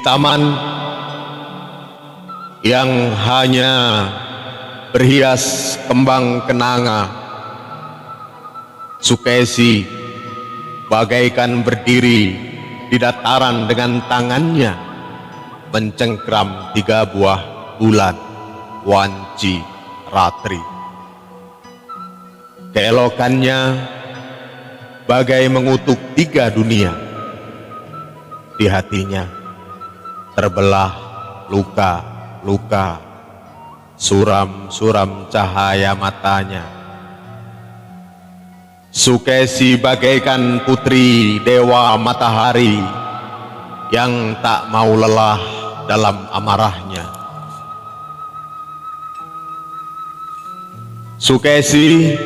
taman yang hanya berhias kembang kenanga, Sukesi bagaikan berdiri di dataran dengan tangannya mencengkram 3 buah bulan wanci ratri. Keelokannya bagai mengutuk 3 dunia. Di hatinya terbelah luka-luka, suram-suram cahaya matanya. Sukesi bagaikan putri dewa matahari yang tak mau lelah dalam amarahnya. Sukesi,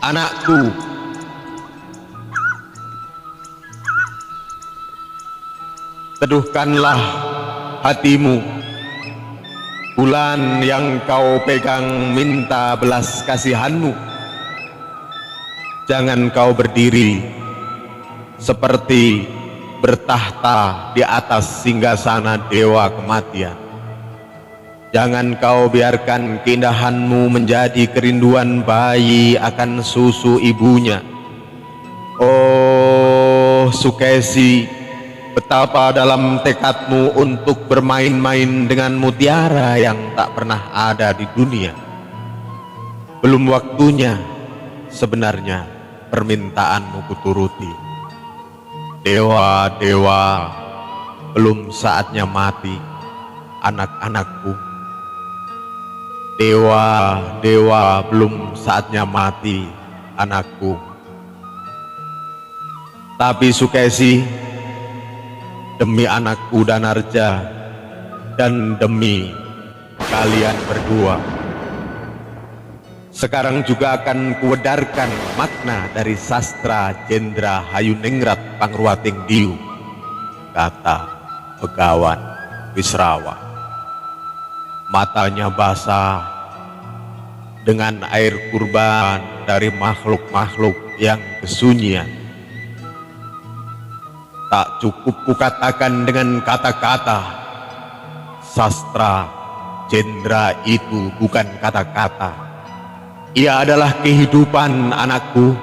anakku, teduhkanlah hatimu. Bulan yang kau pegang minta belas kasihanmu. Jangan kau berdiri seperti bertahta di atas singgasana dewa kematian. Jangan kau biarkan keindahanmu menjadi kerinduan bayi akan susu ibunya. Oh Sukesi, betapa dalam tekadmu untuk bermain-main dengan mutiara yang tak pernah ada di dunia. Belum waktunya sebenarnya permintaanmu kuturuti. Dewa-dewa, belum saatnya mati anak-anakku. Dewa-dewa, belum saatnya mati anakku. Tapi Sukesi, demi anakku Danarja dan demi kalian berdua, sekarang juga akan kuwedarkan makna dari sastra Jendra Hayuningrat Pangruating Diu, kata Begawan Wisrawa. Matanya basah dengan air kurban dari makhluk-makhluk yang kesunyian. Tak cukup kukatakan dengan kata-kata, sastra Jendra itu bukan kata-kata. Ia adalah kehidupan, anakku.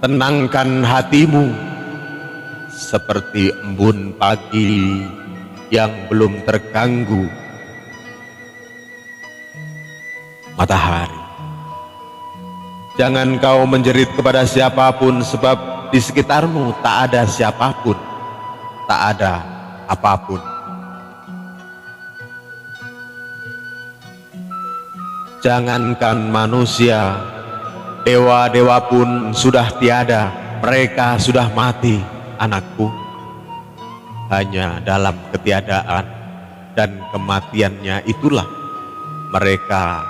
Tenangkan hatimu seperti embun pagi yang belum terganggu matahari. Jangan kau menjerit kepada siapapun, sebab di sekitarmu tak ada siapapun, tak ada apapun. Jangankan manusia, dewa-dewa pun sudah tiada, mereka sudah mati, anakku. Hanya dalam ketiadaan dan kematiannya itulah mereka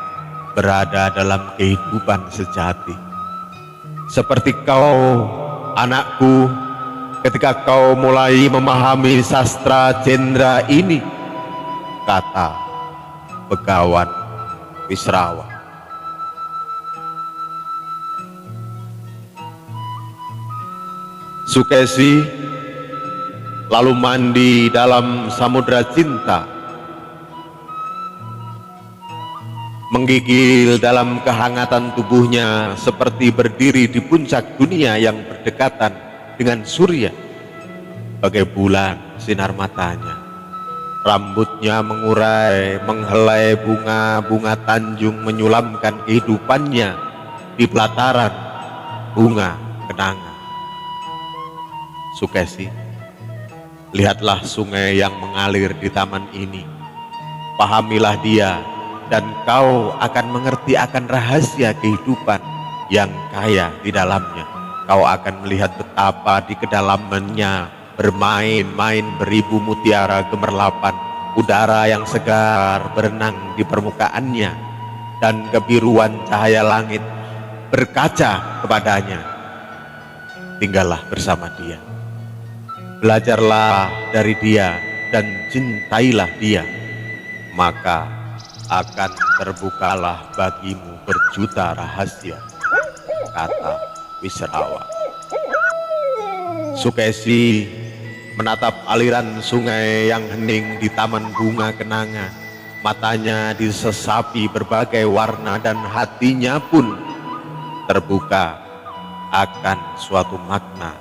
berada dalam kehidupan sejati. Seperti kau, anakku, ketika kau mulai memahami sastra Jendra ini, kata Begawan Wisrawa. Sukesi lalu mandi dalam samudra cinta, menggigil dalam kehangatan tubuhnya seperti berdiri di puncak dunia yang berdekatan dengan surya. Bagai bulan sinar matanya, rambutnya mengurai, menghelai bunga-bunga tanjung, menyulamkan kehidupannya di pelataran bunga kenanga. Sukesi, lihatlah sungai yang mengalir di taman ini. Pahamilah dia, dan kau akan mengerti akan rahasia kehidupan yang kaya di dalamnya. Kau akan melihat betapa di kedalamannya bermain-main beribu mutiara gemerlapan, udara yang segar berenang di permukaannya, dan kebiruan cahaya langit berkaca kepadanya. Tinggallah bersama dia, belajarlah dari dia, dan cintailah dia, maka akan terbukalah bagimu berjuta rahasia, kata Wisrawa. Sukesi, menatap aliran sungai yang hening di taman bunga kenanga. Matanya disesapi berbagai warna dan hatinya pun terbuka akan suatu makna.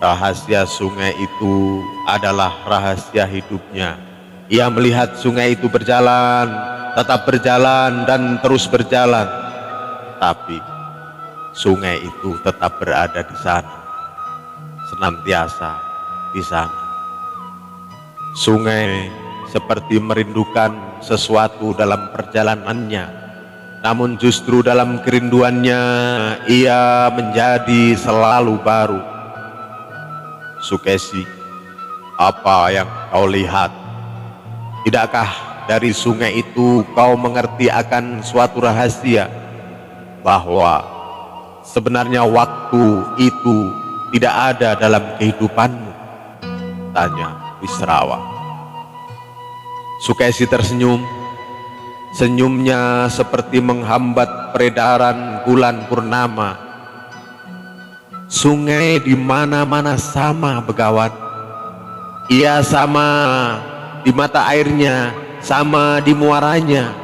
Rahasia sungai itu adalah rahasia hidupnya. Ia melihat sungai itu berjalan, tetap berjalan dan terus berjalan. Tapi sungai itu tetap berada di sana, senantiasa di sana. Sungai seperti merindukan sesuatu dalam perjalanannya, namun justru dalam kerinduannya ia menjadi selalu baru. Sukesi, apa yang kau lihat? Tidakkah dari sungai itu kau mengerti akan suatu rahasia, bahwa sebenarnya waktu itu tidak ada dalam kehidupanmu? Tanya Wisrawa. Sukesi tersenyum. Senyumnya seperti menghambat peredaran bulan purnama. Sungai di mana-mana sama begawan. Ia sama di mata airnya, sama di muaranya.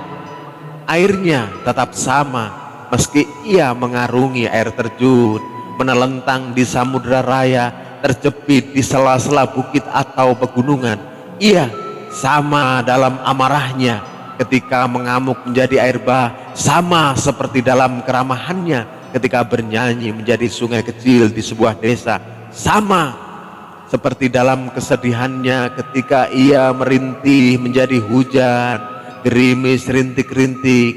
Airnya tetap sama meski ia mengarungi air terjun, menelentang di samudera raya, terjepit di sela-sela bukit atau pegunungan. Ia sama dalam amarahnya ketika mengamuk menjadi air bah, sama seperti dalam keramahannya ketika bernyanyi menjadi sungai kecil di sebuah desa, sama seperti dalam kesedihannya ketika ia merintih menjadi hujan, gerimis rintik-rintik.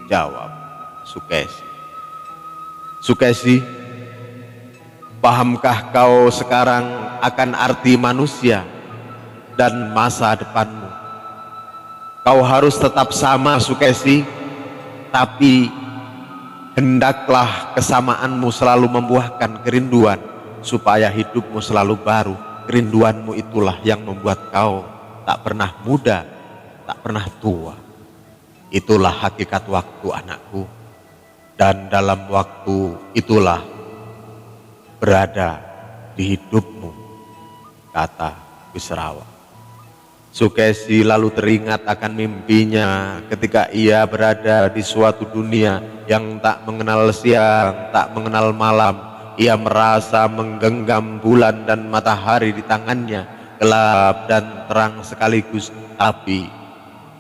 Jawab Sukesi. Sukesi, pahamkah kau sekarang akan arti manusia dan masa depanmu? Kau harus tetap sama Sukesi, tapi hendaklah kesamaanmu selalu membuahkan kerinduan, supaya hidupmu selalu baru. Kerinduanmu itulah yang membuat kau tak pernah muda, tak pernah tua. Itulah hakikat waktu, anakku. Dan dalam waktu itulah berada di hidupmu, kata Wisrawa. Sukesi lalu teringat akan mimpinya ketika ia berada di suatu dunia yang tak mengenal siang, tak mengenal malam. Ia merasa menggenggam bulan dan matahari di tangannya, gelap dan terang sekaligus. Tapi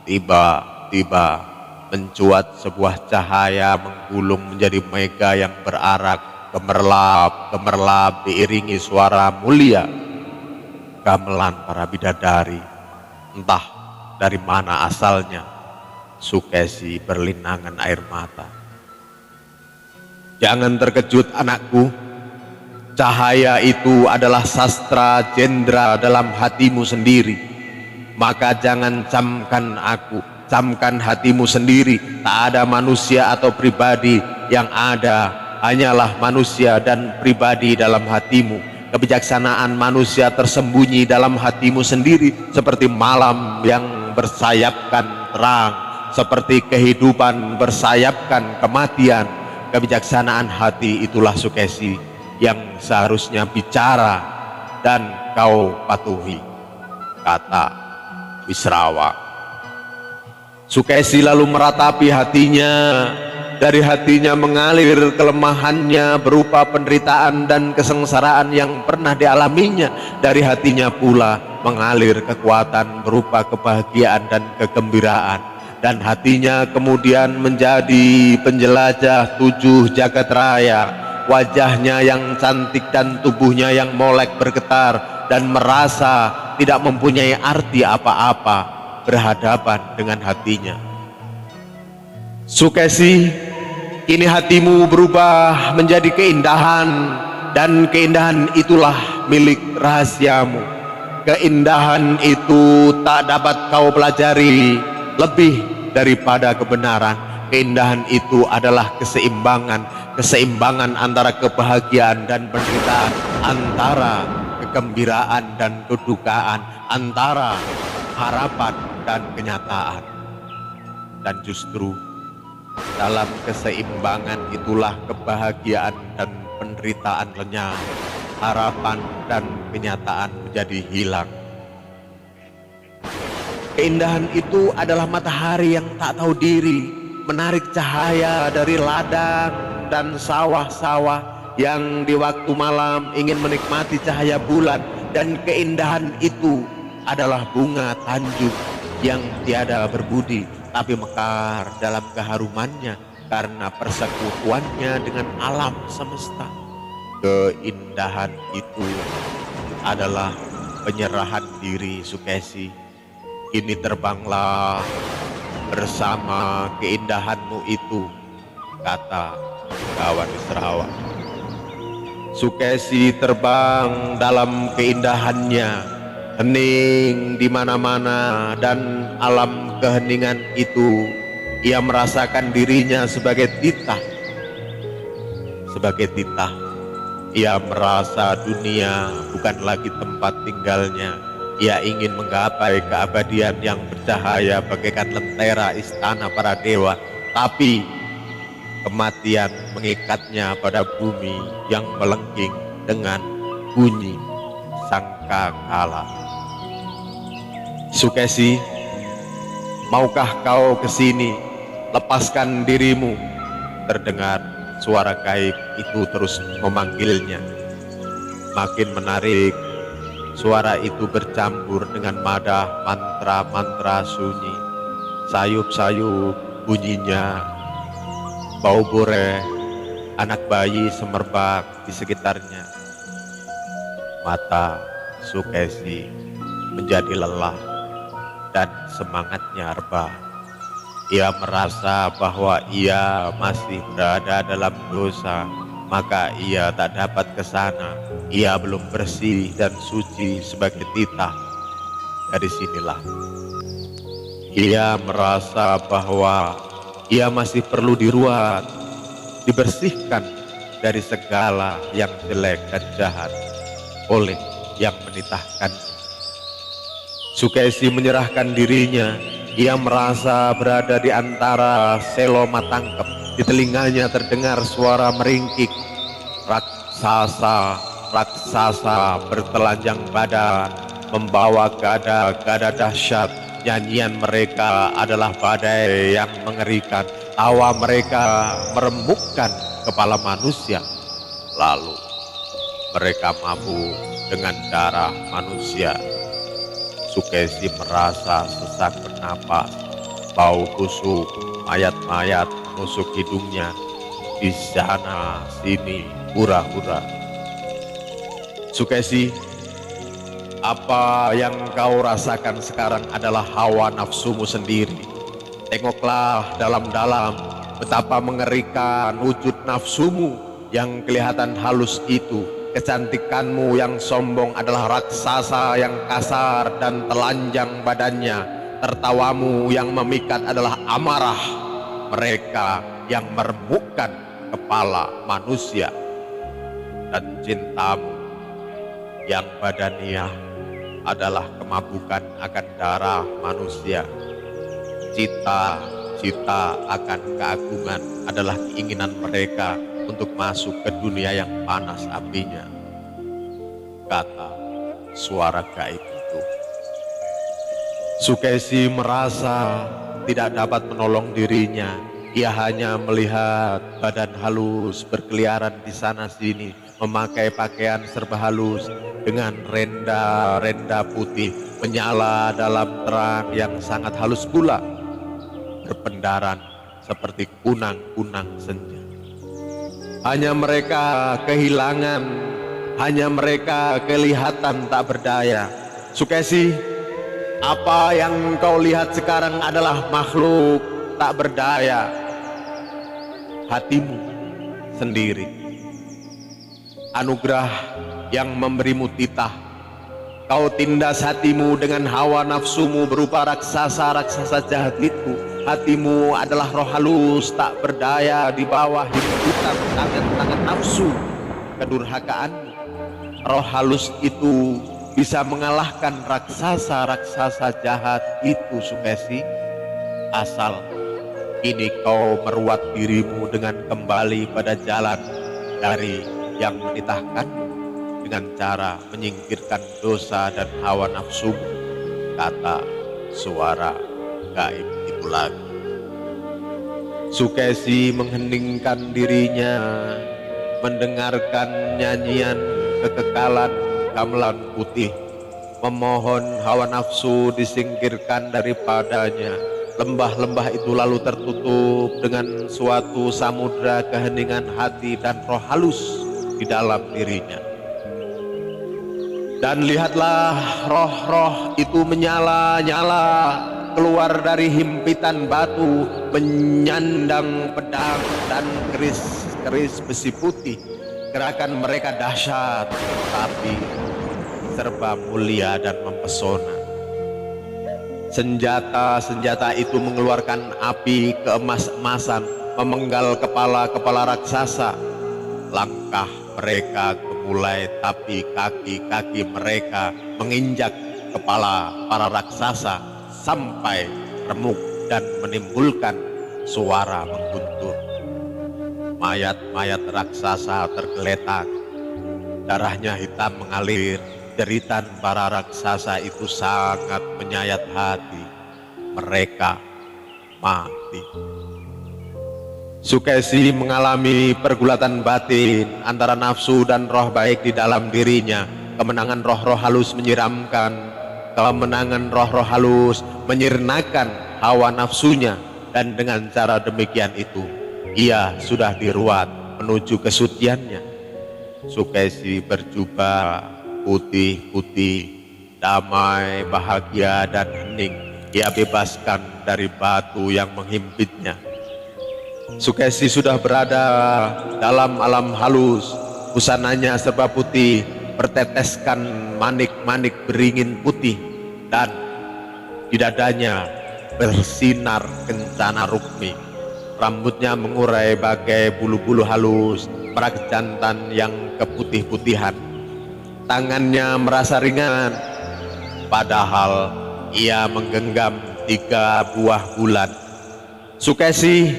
tiba-tiba mencuat sebuah cahaya menggulung menjadi mega yang berarak, gemerlap diiringi suara mulia, gamelan para bidadari. Entah dari mana asalnya, Sukesi berlinangan air mata. Jangan terkejut, anakku. Cahaya itu adalah sastra jendra dalam hatimu sendiri. Maka jangan camkan aku, camkan hatimu sendiri. Tak ada manusia atau pribadi, yang ada hanyalah manusia dan pribadi dalam hatimu. Kebijaksanaan manusia tersembunyi dalam hatimu sendiri, seperti malam yang bersayapkan terang, seperti kehidupan bersayapkan kematian. Kebijaksanaan hati itulah Sukesi yang seharusnya bicara dan kau patuhi, kata Wisrawa. Sukesi lalu meratapi hatinya. Dari hatinya mengalir kelemahannya berupa penderitaan dan kesengsaraan yang pernah dialaminya. Dari hatinya pula mengalir kekuatan berupa kebahagiaan dan kegembiraan. Dan hatinya kemudian menjadi penjelajah 7 jagat raya. Wajahnya yang cantik dan tubuhnya yang molek bergetar dan merasa tidak mempunyai arti apa-apa berhadapan dengan hatinya. Sukesi, kini hatimu berubah menjadi keindahan, dan keindahan itulah milik rahasiamu. Keindahan itu tak dapat kau pelajari lebih daripada kebenaran. Keindahan itu adalah keseimbangan antara kebahagiaan dan penderitaan, antara kegembiraan dan kedukaan, antara harapan dan kenyataan. Dan justru dalam keseimbangan itulah kebahagiaan dan penderitaan lenyap. harapan dan kenyataan menjadi hilang. Keindahan itu adalah matahari yang tak tahu diri, menarik cahaya dari ladang dan sawah-sawah yang di waktu malam ingin menikmati cahaya bulan. Dan keindahan itu adalah bunga tanjung yang tiada berbudi tapi mekar dalam keharumannya karena persekutuannya dengan alam semesta. Keindahan itu adalah penyerahan diri, Sukesi. Kini terbanglah bersama keindahanmu itu, kata kawan Sarawak. Sukesi terbang dalam keindahannya, hening di mana-mana, dan alam keheningan itu ia merasakan dirinya sebagai titah. Sebagai titah, ia merasa dunia bukan lagi tempat tinggalnya. Ia ingin menggapai keabadian yang bercahaya bagaikan lentera istana para dewa, tapi kematian mengikatnya pada bumi yang melengking dengan bunyi sangkakala. Sukesi, maukah kau kesini? Lepaskan dirimu. Terdengar suara gaib itu terus memanggilnya. Makin menarik, suara itu bercampur dengan madah mantra-mantra sunyi. Sayup-sayup bunyinya, bau boreh, anak bayi semerbak di sekitarnya. Mata Sukesi menjadi lelah dan semangatnya reba. Ia merasa bahwa ia masih berada dalam dosa, maka ia tak dapat ke sana. Ia belum bersih dan suci sebagai titah. Dari sinilah ia merasa bahwa ia masih perlu diruat, dibersihkan dari segala yang jelek dan jahat oleh yang menitahkan. Sukesi menyerahkan dirinya. Ia merasa berada di antara selo matangkep. Di telinganya terdengar suara meringkik. Raksasa, raksasa bertelanjang badan, membawa gada-gada dahsyat. Nyanyian mereka adalah badai yang mengerikan. Tawa mereka meremukkan kepala manusia. Lalu mereka mabuk dengan darah manusia. Sukesi merasa sesak bernapas. Bau busuk mayat-mayat menusuk hidungnya. Di sana sini hura-hura. Sukesi, apa yang kau rasakan sekarang adalah hawa nafsumu sendiri. Tengoklah dalam-dalam betapa mengerikan wujud nafsumu yang kelihatan halus itu. Kecantikanmu yang sombong adalah raksasa yang kasar dan telanjang badannya. Tertawamu yang memikat adalah amarah mereka yang meremukkan kepala manusia. Dan cintamu yang badaniah adalah kemabukan akan darah manusia. Cita-cita akan keagungan adalah keinginan mereka untuk masuk ke dunia yang panas apinya, kata suara gaib itu. Sukesi merasa tidak dapat menolong dirinya. Ia hanya melihat badan halus berkeliaran di sana sini, memakai pakaian serba halus dengan renda-renda putih menyala dalam terang yang sangat halus pula, berpendaran seperti kunang-kunang senja. Hanya mereka kehilangan, hanya mereka kelihatan tak berdaya. Sukesi, apa yang kau lihat sekarang adalah makhluk tak berdaya. Hatimu sendiri, anugerah yang memberimu titah. Kau tindas hatimu dengan hawa nafsumu berupa raksasa-raksasa jahat itu. Hatimu adalah roh halus tak berdaya di bawah himpunan tangan-tangan nafsu kedurhakaanmu. Roh halus itu bisa mengalahkan raksasa-raksasa jahat itu, Sukesi. Asal kini kau meruat dirimu dengan kembali pada jalan dari yang menitahkanmu, dengan cara menyingkirkan dosa dan hawa nafsu, kata suara gaib itu lagi. Sukesi mengheningkan dirinya, mendengarkan nyanyian kekekalan gamelan putih, memohon hawa nafsu disingkirkan daripadanya. Lembah-lembah itu lalu tertutup dengan suatu samudra keheningan hati dan roh halus di dalam dirinya. Dan lihatlah roh-roh itu menyala-nyala keluar dari himpitan batu, menyandang pedang dan keris-keris besi putih. Gerakan mereka dahsyat, tapi serba mulia dan mempesona. Senjata-senjata itu mengeluarkan api keemas-emasan, memenggal kepala-kepala raksasa. Langkah mereka gemulai, tapi kaki-kaki mereka menginjak kepala para raksasa sampai remuk dan menimbulkan suara mengguntur. Mayat-mayat raksasa tergeletak, darahnya hitam mengalir. Jeritan para raksasa itu sangat menyayat hati. Mereka mati. Sukesi mengalami pergulatan batin antara nafsu dan roh baik di dalam dirinya. Kemenangan roh-roh halus menyiramkan, kemenangan roh-roh halus menyirnakan hawa nafsunya, dan dengan cara demikian itu ia sudah diruat menuju kesuciannya. Sukesi berjubah putih-putih, damai, bahagia, dan hening. Ia bebaskan dari batu yang menghimpitnya. Sukesi sudah berada dalam alam halus. Busananya serba putih, berteteskan manik-manik beringin putih, dan di dadanya bersinar kencana rukmi. Rambutnya mengurai bagai bulu-bulu halus, merak jantan yang keputih-putihan. Tangannya merasa ringan, padahal ia menggenggam 3 buah bulan. Sukesi,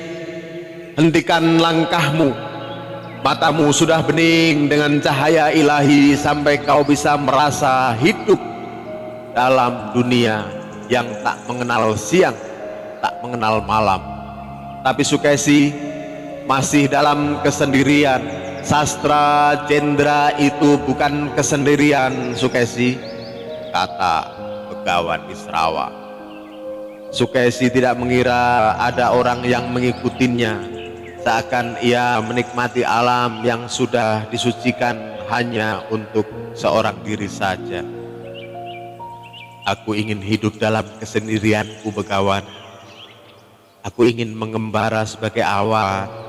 hentikan langkahmu. Matamu sudah bening dengan cahaya ilahi sampai kau bisa merasa hidup dalam dunia yang tak mengenal siang, tak mengenal malam. Tapi Sukesi masih dalam kesendirian. Sastra Jendra itu bukan kesendirian, Sukesi, kata Begawan Wisrawa. Sukesi tidak mengira ada orang yang mengikutinya, seakan ia menikmati alam yang sudah disucikan hanya untuk seorang diri saja. Aku ingin hidup dalam kesendirianku, Begawan. Aku ingin mengembara sebagai awan.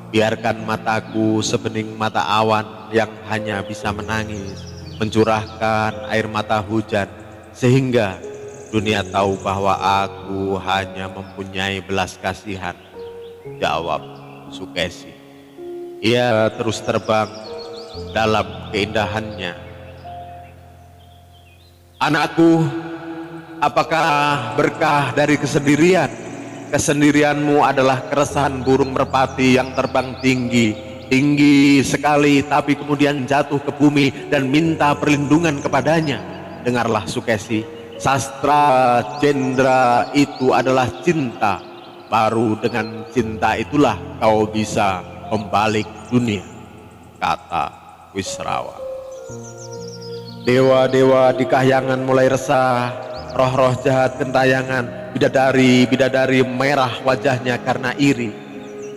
Biarkan mataku sebening mata awan yang hanya bisa menangis, mencurahkan air mata hujan, sehingga dunia tahu bahwa aku hanya mempunyai belas kasihan. Jawab Sukesi. Ia terus terbang dalam keindahannya. Anakku, apakah berkah dari kesendirian? Kesendirianmu adalah keresahan burung merpati yang terbang tinggi, tinggi sekali, tapi kemudian jatuh ke bumi dan minta perlindungan kepadanya. Dengarlah Sukesi, sastra Jendra itu adalah cinta. Baru dengan cinta itulah kau bisa membalik dunia, kata Wisrawa. Dewa-dewa di kahyangan mulai resah, roh-roh jahat gentayangan, bidadari-bidadari merah wajahnya karena iri.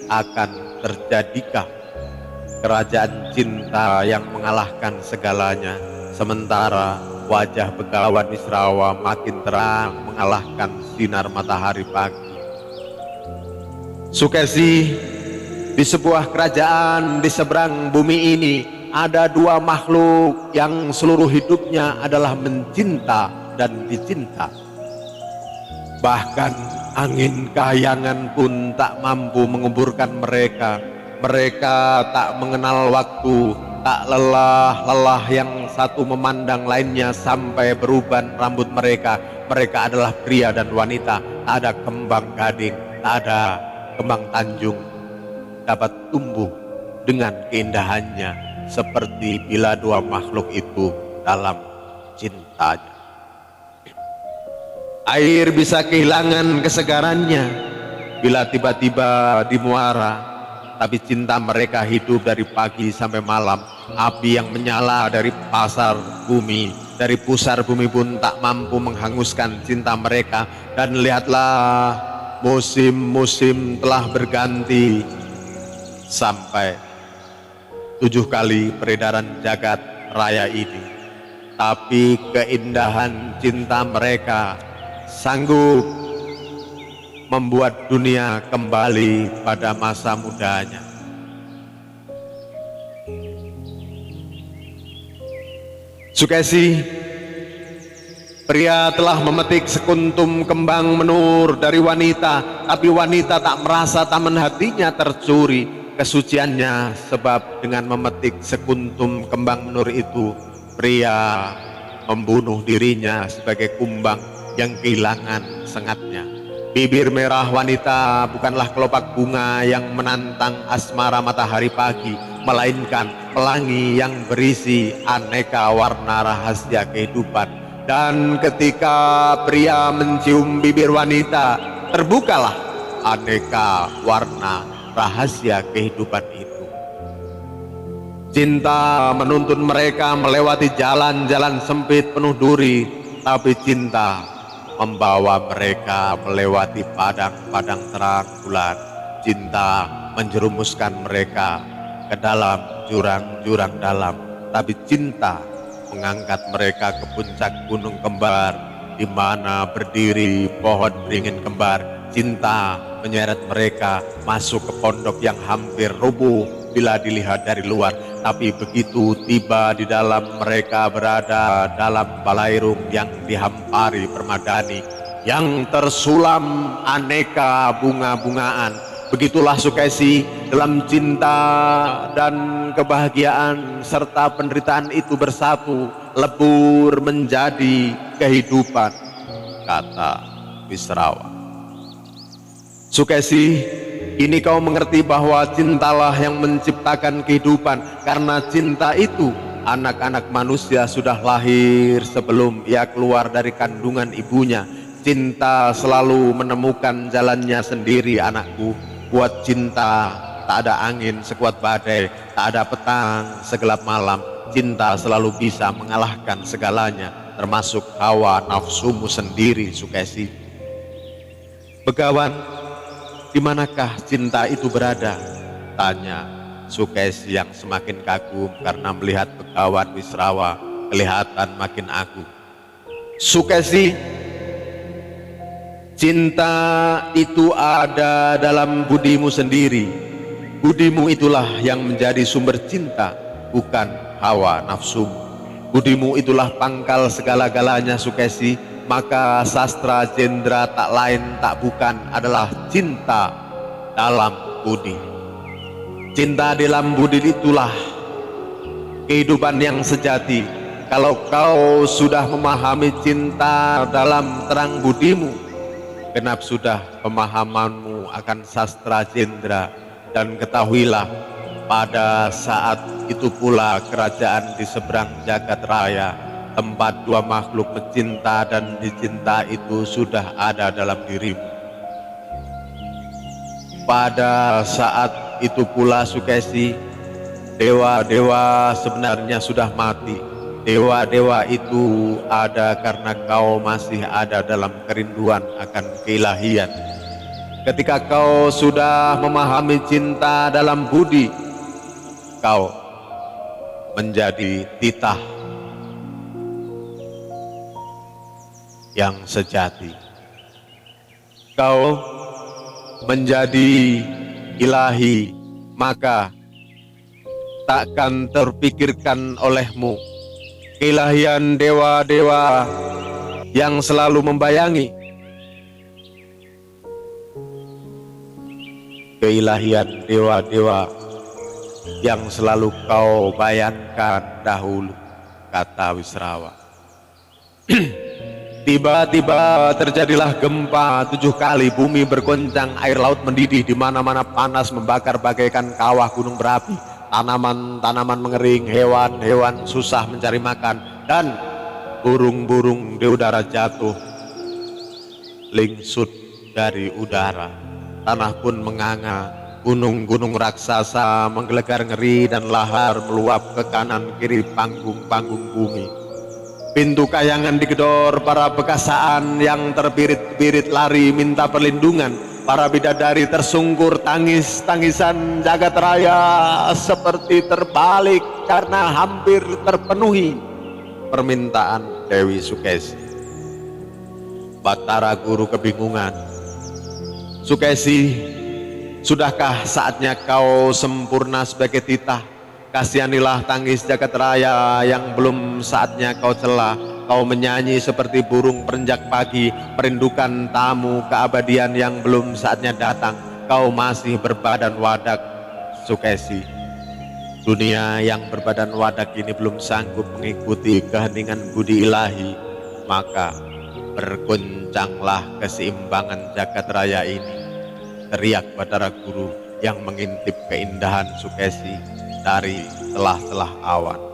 Akan terjadikah kerajaan cinta yang mengalahkan segalanya, sementara wajah Begawan Wisrawa makin terang mengalahkan sinar matahari pagi? Sukesi, di sebuah kerajaan di seberang bumi ini ada 2 makhluk yang seluruh hidupnya adalah mencinta dan dicinta. Bahkan angin kahyangan pun tak mampu menguburkan mereka. Mereka tak mengenal waktu, tak lelah-lelah yang satu memandang lainnya sampai beruban rambut mereka. Mereka adalah pria dan wanita, tak ada kembang gading, tak ada kembang tanjung dapat tumbuh dengan keindahannya seperti bila dua makhluk itu dalam cintanya. Air bisa kehilangan kesegarannya bila tiba-tiba di muara, tapi cinta mereka hidup dari pagi sampai malam. Api yang menyala dari pasar bumi, dari pusar bumi pun tak mampu menghanguskan cinta mereka. Dan lihatlah, musim-musim telah berganti, sampai 7 kali peredaran jagat raya ini, tapi keindahan cinta mereka sanggup membuat dunia kembali pada masa mudanya. Sukesi, pria telah memetik sekuntum kembang menur dari wanita, tapi wanita tak merasa taman hatinya tercuri kesuciannya, sebab dengan memetik sekuntum kembang menur itu, pria membunuh dirinya sebagai kumbang yang kehilangan sengatnya. Bibir merah wanita bukanlah kelopak bunga yang menantang asmara matahari pagi, melainkan pelangi yang berisi aneka warna rahasia kehidupan. Dan ketika pria mencium bibir wanita, terbukalah aneka warna rahasia kehidupan itu. Cinta menuntun mereka melewati jalan-jalan sempit penuh duri, tapi cinta membawa mereka melewati padang-padang terang bulan. Cinta menjerumuskan mereka ke dalam jurang-jurang dalam, tapi cinta mengangkat mereka ke puncak gunung kembar, di mana berdiri pohon beringin kembar. Cinta menyeret mereka masuk ke pondok yang hampir rubuh bila dilihat dari luar, tapi begitu tiba di dalam, mereka berada dalam balairung yang dihampari permadani, yang tersulam aneka bunga-bungaan. Begitulah Sukesi, dalam cinta dan kebahagiaan serta penderitaan itu bersatu, lebur menjadi kehidupan, kata Wisrawa. Sukesi, ini kau mengerti bahwa cintalah yang menciptakan kehidupan. Karena cinta itu, anak-anak manusia sudah lahir sebelum ia keluar dari kandungan ibunya. Cinta selalu menemukan jalannya sendiri, anakku. Buat cinta, tak ada angin sekuat badai, tak ada petang segelap malam. Cinta selalu bisa mengalahkan segalanya, termasuk hawa nafsumu sendiri, Sukesi. Begawan, di manakah cinta itu berada? Tanya Sukesi yang semakin kagum karena melihat Begawan Wisrawa kelihatan makin agung. Sukesi, cinta itu ada dalam budimu sendiri. Budimu itulah yang menjadi sumber cinta, bukan hawa nafsumu. Budimu itulah pangkal segala-galanya, Sukesi. Maka sastra Jendra tak lain tak bukan adalah cinta dalam budi. Cinta dalam budi itulah kehidupan yang sejati. Kalau kau sudah memahami cinta dalam terang budimu, genap sudah pemahamanmu akan sastra Jendra. Dan ketahuilah, pada saat itu pula kerajaan di seberang jagat raya, tempat dua makhluk mencinta dan dicinta itu sudah ada dalam dirimu. Pada saat itu pula, Sukesi, dewa-dewa sebenarnya sudah mati. Dewa-dewa itu ada karena kau masih ada dalam kerinduan akan keilahian. Ketika kau sudah memahami cinta dalam budi, kau menjadi titah yang sejati. Kau menjadi ilahi, maka takkan terpikirkan olehmu keilahian dewa-dewa yang selalu membayangi. Keilahian dewa-dewa yang selalu kau bayangkan dahulu, kata Wisrawa. Tiba-tiba terjadilah gempa 7 kali, bumi bergoncang, air laut mendidih, di mana-mana panas membakar bagaikan kawah gunung berapi. tanaman-tanaman mengering, hewan-hewan susah mencari makan, dan burung-burung di udara jatuh lingsut dari udara. Tanah pun menganga, gunung-gunung raksasa menggelegar ngeri, dan lahar meluap ke kanan kiri panggung-panggung bumi. Pintu kayangan digedor, para bekasaan yang terbirit-birit lari minta perlindungan. Para bidadari tersungkur, tangis-tangisan jagat raya seperti terbalik karena hampir terpenuhi permintaan Dewi Sukesi. Batara Guru kebingungan. Sukesi, sudahkah saatnya kau sempurna sebagai titah? Kasihanilah tangis jagat raya yang belum saatnya kau cela. Kau menyanyi seperti burung perenjak pagi, merindukan tamu keabadian yang belum saatnya datang. Kau masih berbadan wadak, Sukesi. Dunia yang berbadan wadak ini belum sanggup mengikuti keheningan budi ilahi. Maka bergoncanglah keseimbangan jagat raya ini, teriak Batara Guru yang mengintip keindahan Sukesi dari celah-celah awan.